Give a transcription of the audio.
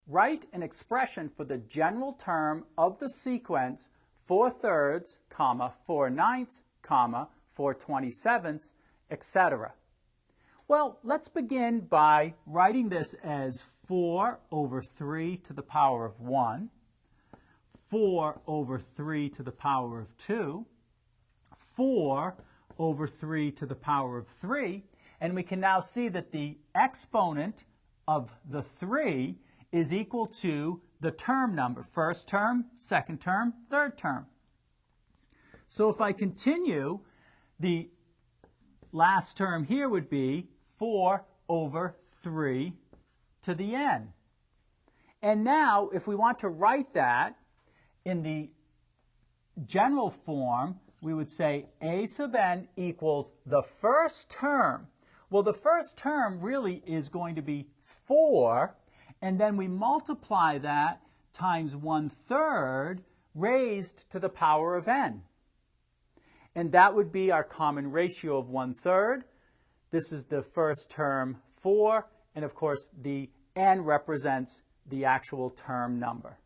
Write an expression for the general term of the sequence 4/3, 4/9, 4/27, etc. Well, let's begin by writing this as 4 over 3 to the power of 1, 4 over 3 to the power of 2, 4 over 3 to the power of 3, and we can now see that the exponent of the 3 is equal to the term number, first term, second term, third term. So if I continue, the last term here would be 4 over 3 to the n. And now, if we want to write that in the general form, we would say a sub n equals the first term. Well, the first term really is going to be 4, and then we multiply that times 1/3 raised to the power of n. And that would be our common ratio of 1/3. This is the first term 4, and of course the n represents the actual term number.